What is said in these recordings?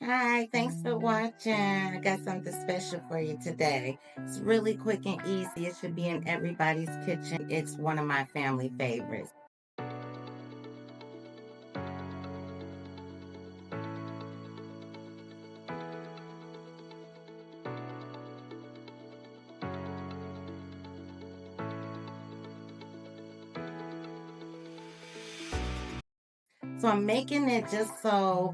Hi, thanks for watching. I got something special for you today. It's really quick and easy. It should be in everybody's kitchen. It's one of my family favorites. So I'm making it just so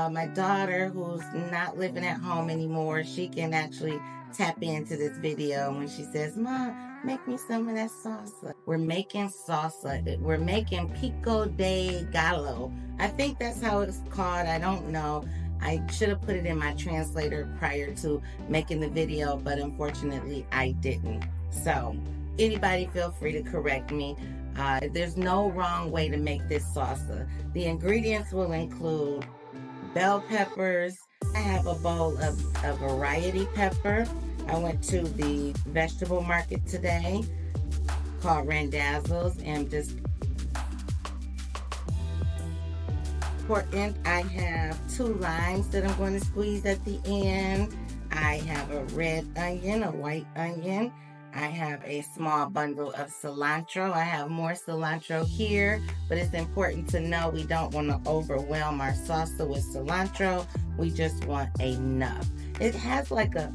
my daughter, who's not living at home anymore, she can actually tap into this video when she says, "Mom, make me some of that salsa." We're making salsa. We're making Pico de Gallo. I think that's how it's called. I don't know. I should have put it in my translator prior to making the video, but unfortunately I didn't. So anybody feel free to correct me. There's no wrong way to make this salsa. The ingredients will include bell peppers. I have a bowl of a variety pepper. I went to the vegetable market today called Randazzles and just important. I have 2 limes that I'm going to squeeze at the end. I have a red onion, a white onion. I have a small bundle of cilantro. I have more cilantro here, but it's important to know we don't want to overwhelm our salsa with cilantro. We just want enough. It has like a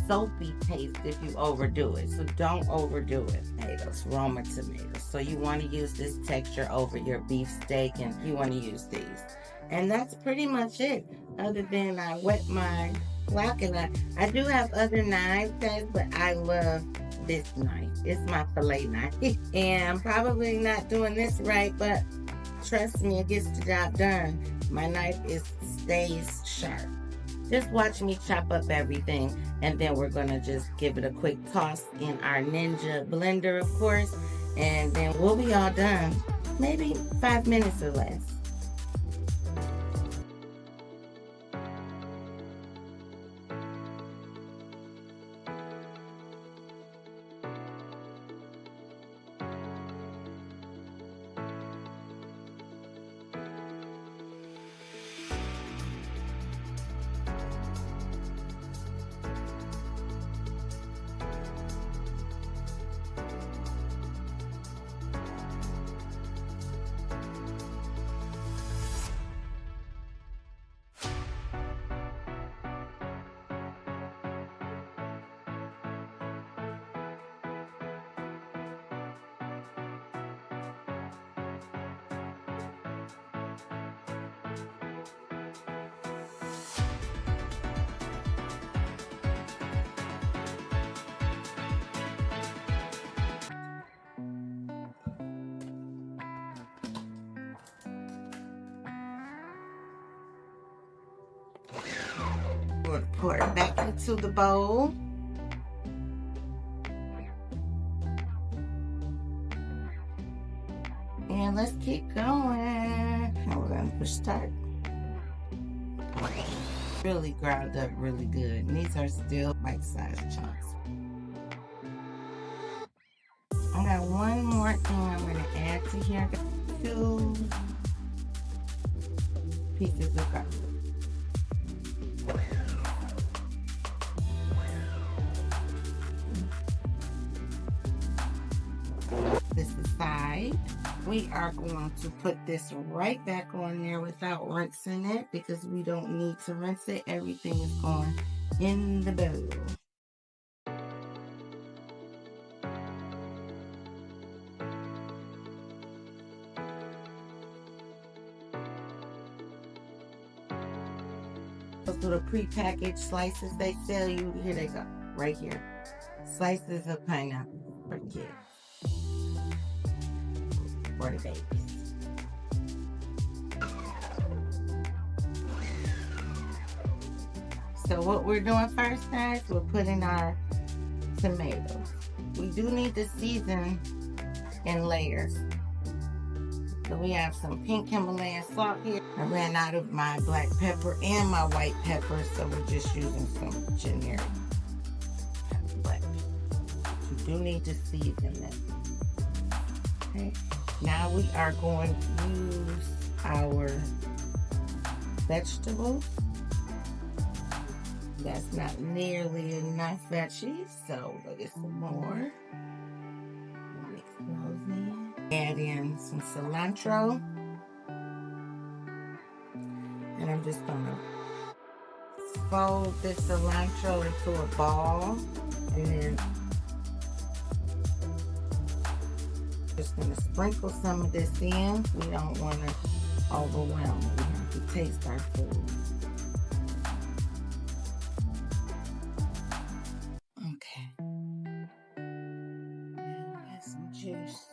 soapy taste if you overdo it, so don't overdo it. Tomatoes, Roma tomatoes. So you want to use this texture over your beef steak, and you want to use these. And that's pretty much it, other than I wet my block, and I do have other knives, guys, but I love this knife. It's my fillet knife. And I'm probably not doing this right, but trust me, it gets the job done. My knife stays sharp. Just watch me chop up everything, and then we're gonna just give it a quick toss in our Ninja blender, of course, and then we'll be all done. Maybe 5 minutes or less. We'll pour it back into the bowl. And let's keep going. And we're gonna push start. Really ground up really good. And these are still bite-sized chunks. I got one more thing I'm gonna add to here. I got 2 pieces of garlic. This aside, we are going to put this right back on there without rinsing it because we don't need to rinse it. Everything is going in the bowl. Those little pre-packaged slices they sell you, here they go, right here. Slices of pineapple for kids. For the babies. So what we're doing first, guys, we're putting our tomatoes. We do need to season in layers. So we have some pink Himalayan salt here. I ran out of my black pepper and my white pepper, so we're just using some generic black pepper. You do need to season it. Okay. Now we are going to use our vegetables. That's not nearly enough veggies, so we'll get some more. Mix those in. Add in some cilantro. And I'm just gonna fold this cilantro into a ball. And then just gonna sprinkle some of this in. We don't wanna overwhelm it. We have to taste our food. Okay. And add some juice.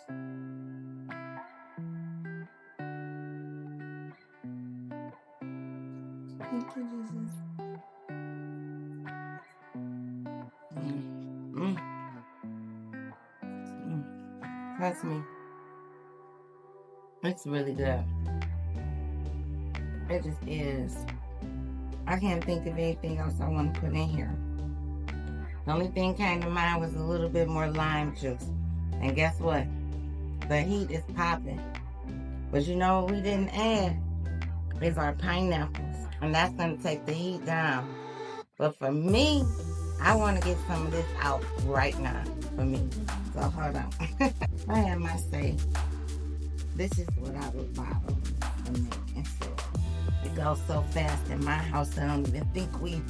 Thank you, Jesus. Trust me, it's really good. It just is. I can't think of anything else I want to put in here. The only thing came to mind was a little bit more lime juice. And guess what? The heat is popping. But you know what we didn't add? Is our pineapples. And that's going to take the heat down. But for me, I want to get some of this out right now. For me. So hold on. I have my say. This is what I would bottle for me instead. It goes so fast in my house, I don't even think we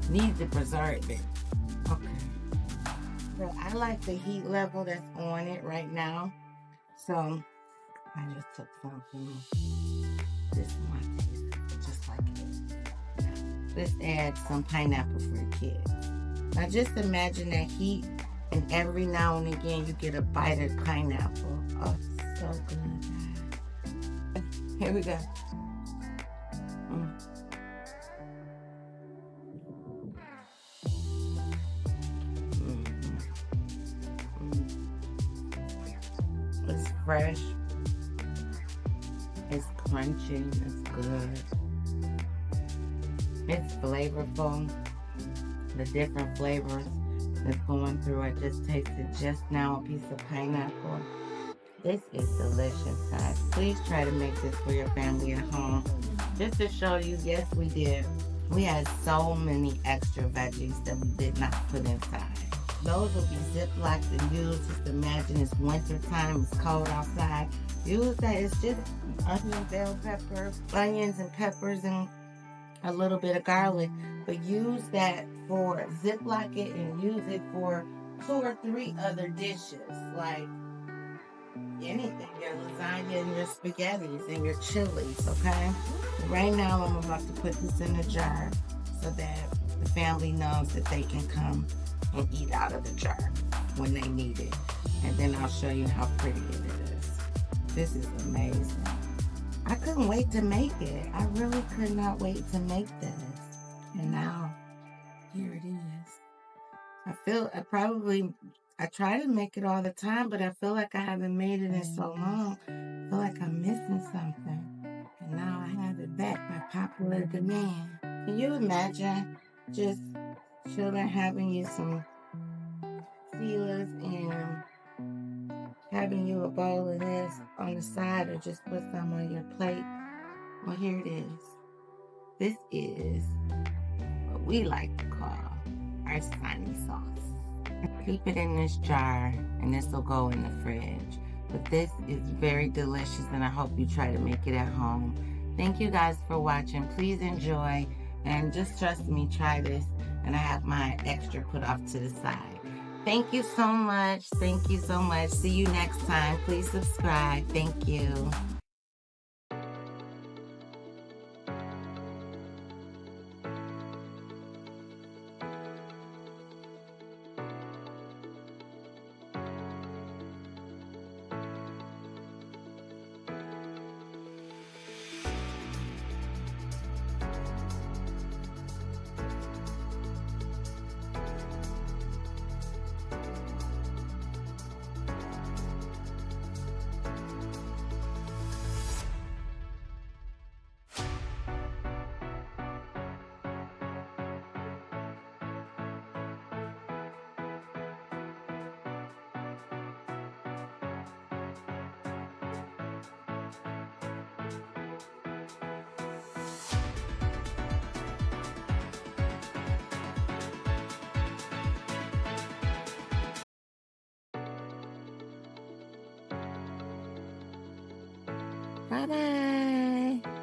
need to preserve it. Okay. So I like the heat level that's on it right now. So I just took some for me. This is my taste, just like it. Now, let's add some pineapple for the kids. Now just imagine that heat, and every now and again you get a bite of pineapple. Oh, so good. Here we go. It's fresh. It's crunchy. It's good. It's flavorful. The different flavors that's going through. I just tasted just now a piece of pineapple. This is delicious, guys. Please try to make this for your family at home. Just to show you, yes, we did. We had so many extra veggies that we did not put inside. Those will be ziplocked and used. Just imagine it's winter time, it's cold outside. Use that. It's just onion, bell pepper, onions and peppers and a little bit of garlic. But use that for ziplock it and use it for 2 or 3 other dishes. Like anything, your lasagna and your spaghettis and your chilies, okay? Right now I'm about to put this in a jar so that the family knows that they can come and eat out of the jar when they need it. And then I'll show you how pretty it is. This is amazing. I couldn't wait to make it. I really could not wait to make this. And now, here it is. I try to make it all the time, but I feel like I haven't made it in so long. I feel like I'm missing something. And now I have it back by popular demand. Can you imagine just children having you some feelers and having you a bowl of this on the side, or just put some on your plate? Well, here it is. This is what we like to call our sunny sauce. Keep it in this jar and this will go in the fridge. But this is very delicious and I hope you try to make it at home. Thank you guys for watching. Please enjoy and just trust me, try this. And I have my extra put off to the side. Thank you so much. Thank you so much. See you next time. Please subscribe. Thank you. Bye bye.